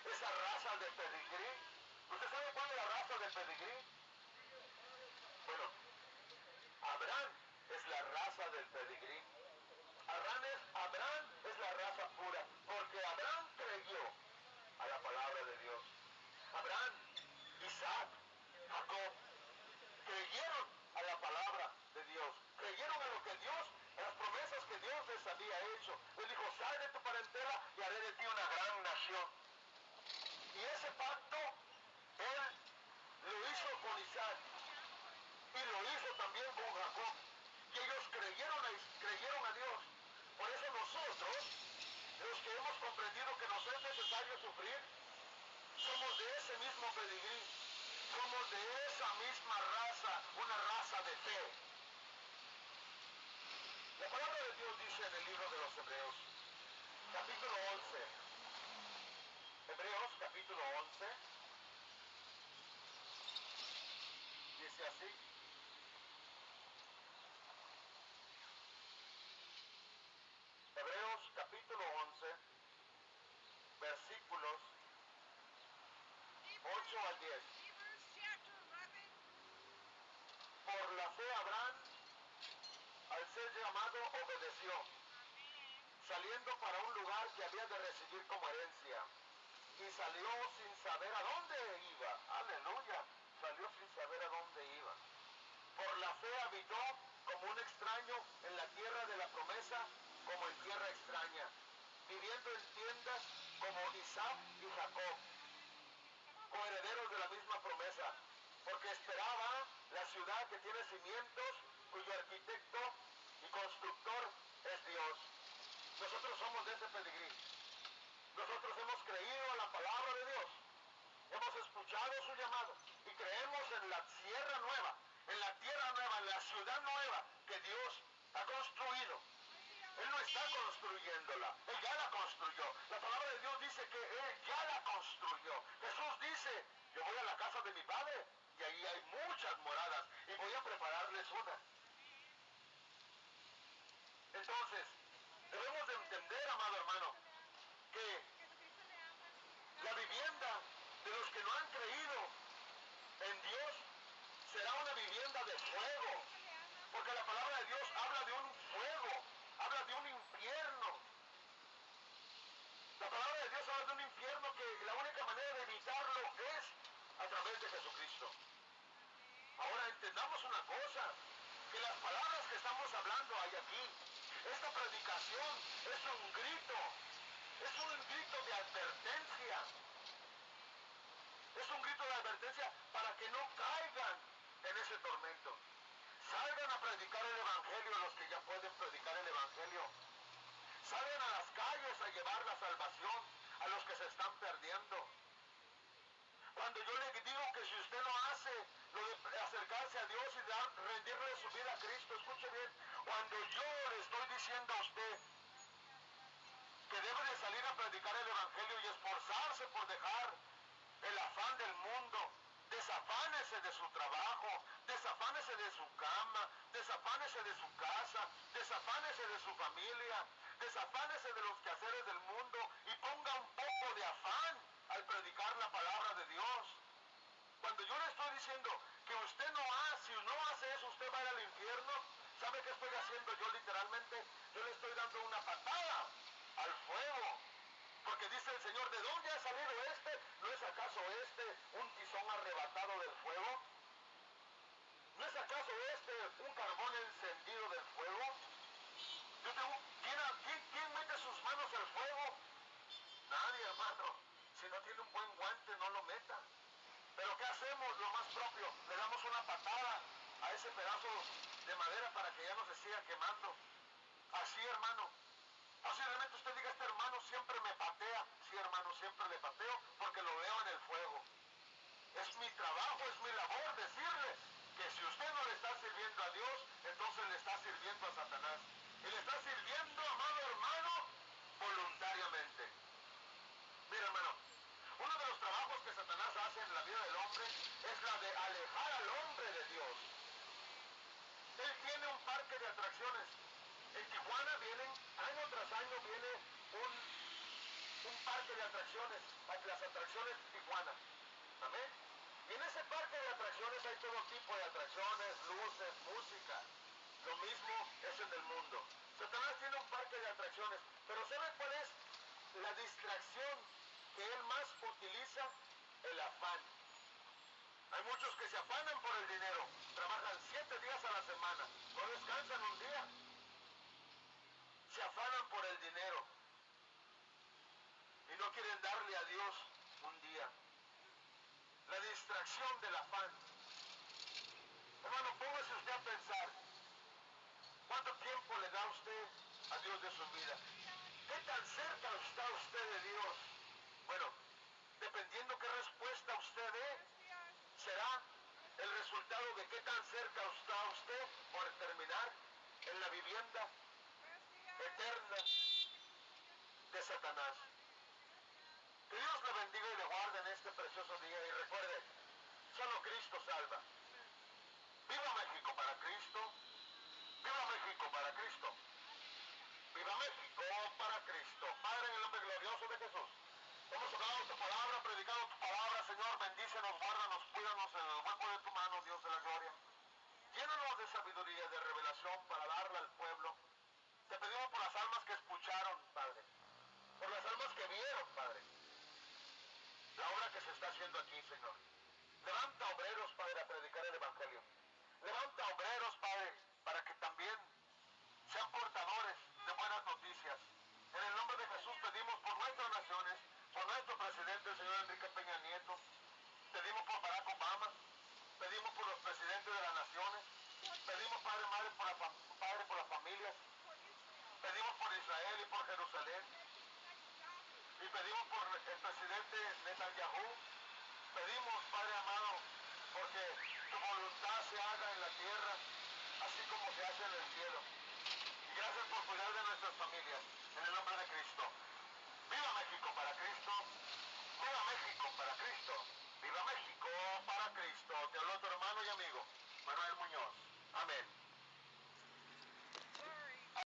Esa raza de pedigrí. ¿Usted sabe cuál es la raza de pedigrí? Bueno, Abraham es la raza del pedigrí. Abraham es la raza pura, porque Abraham creyó a la palabra de Dios. Abraham, Isaac, Jacob, creyeron a la palabra de Dios, creyeron a lo que Dios, a las promesas que Dios les había hecho. Él dijo, sal de tu parentela y haré de ti una gran nación. Y ese pacto, él lo hizo con Isaac y lo hizo también con Jacob. Y ellos creyeron a Dios. Por eso nosotros, los que hemos comprendido que nos es necesario sufrir, somos de ese mismo pedigrí. Somos de esa misma raza, una raza de fe. La palabra de Dios dice en el libro de los Hebreos, capítulo 11. Hebreos, capítulo 11. Dice así. Hebreos, capítulo 11, versículos 8 al 10. Por la fe Abraham, al ser llamado, obedeció, saliendo para un lugar que había de recibir como herencia. Y salió sin saber a dónde iba. Aleluya. Salió sin saber a dónde iba. Por la fe habitó como un extraño en la tierra de la promesa, como en tierra extraña, viviendo en tiendas como Isaac y Jacob, coherederos de la misma promesa, porque esperaba la ciudad que tiene cimientos, cuyo arquitecto y constructor es Dios. Nosotros somos de ese pedigrí. Nosotros hemos creído a la palabra de Dios, hemos escuchado su llamado y creemos en la tierra nueva, en la tierra nueva, en la ciudad nueva que Dios ha construido. Él no está construyéndola, Él ya la construyó. La palabra de Dios dice que Él ya la construyó. Jesús dice, yo voy a la casa de mi Padre y ahí hay muchas moradas y voy a prepararles una. Entonces, debemos de entender, amado hermano, que la vivienda de los que no han creído en Dios será una vivienda de fuego, porque la palabra de Dios habla de un fuego, habla de un infierno. La palabra de Dios habla de un infierno que la única manera de evitarlo es a través de Jesucristo. Ahora entendamos una cosa, que las palabras que estamos hablando hay aquí, esta predicación es un grito de advertencia. Es un grito de advertencia para que no caigan en ese tormento. Salgan a predicar el Evangelio los que ya pueden predicar el Evangelio. Salgan a las calles a llevar la salvación a los que se están perdiendo. Cuando yo le digo que si usted no hace lo de acercarse a Dios y rendirle su vida a Cristo, escuche bien, cuando yo le estoy diciendo a usted que debe de salir a predicar el Evangelio y esforzarse por dejar el afán del mundo, desafánese de su trabajo, desafánese de su cama, desafánese de su casa, desafánese de su familia, desafánese de los quehaceres del mundo y ponga un poco de afán al predicar la palabra de Dios. Cuando yo le estoy diciendo que usted no hace, si no hace eso, usted va a ir al infierno, ¿sabe qué estoy haciendo yo literalmente? Yo le estoy dando una patada al fuego. Porque dice el Señor, ¿de dónde ha salido este? ¿No es acaso este un tizón arrebatado del fuego? ¿No es acaso este un carbón encendido del fuego? Yo tengo, ¿quién mete sus manos al fuego? Nadie, hermano. Si no tiene un buen guante, no lo meta. Pero ¿qué hacemos? Lo más propio, le damos una patada a ese pedazo de madera para que ya no se siga quemando. Así, hermano. Posiblemente usted diga, este hermano siempre me patea. Sí, hermano, siempre le pateo porque lo veo en el fuego. Es mi trabajo, es mi labor decirle que si usted no le está sirviendo a Dios, entonces le está sirviendo a Satanás. Y le está sirviendo, amado hermano, voluntariamente. Mira, hermano, uno de los trabajos que Satanás hace en la vida del hombre es la de alejar al hombre de Dios. Él tiene un parque de atracciones. En Tijuana año tras año viene un parque de atracciones, las atracciones Tijuana. Amén. Y en ese parque de atracciones hay todo tipo de atracciones, luces, música. Lo mismo es en el mundo. Satanás tiene un parque de atracciones, pero ¿sabe cuál es la distracción que él más utiliza? El afán. Hay muchos que se afanan por el dinero, trabajan 7 días a la semana, no descansan un día. Se afanan por el dinero y no quieren darle a Dios un día. La distracción del afán. Hermano, póngase usted a pensar, ¿cuánto tiempo le da usted a Dios de su vida? ¿Qué tan cerca está usted de Dios? Bueno, dependiendo qué respuesta usted dé, será el resultado de qué tan cerca está usted por terminar en la vivienda eterna de Satanás. Que Dios le bendiga y le guarde en este precioso día y recuerde, solo Cristo salva. Viva México para Cristo, viva México para Cristo, viva México para Cristo. Padre, en el nombre glorioso de Jesús, hemos hablado tu palabra, predicado tu palabra, Señor, bendícenos, guárdanos, cuídanos en el hueco de tu mano, Dios de la gloria. Llénanos de sabiduría, de revelación para darla al pueblo. Te pedimos por las almas que escucharon, Padre, por las almas que vieron, Padre, la obra que se está haciendo aquí, Señor. Levanta obreros, Padre, a predicar el Evangelio. Levanta obreros, Padre, para que también sean portadores de buenas noticias. naciones, por nuestro presidente, el señor Enrique Peña Nieto, pedimos por Barack Obama, pedimos por los presidentes de las naciones, pedimos, Padre, Madre, Padre, por las familias, pedimos por Israel y por Jerusalén, y pedimos por el presidente Netanyahu, pedimos, Padre amado, porque tu voluntad se haga en la tierra, así como se hace en el cielo. Y gracias por cuidar de nuestras familias, en el nombre de Cristo. ¡Viva México para Cristo! ¡Viva México para Cristo! ¡Viva México para Cristo!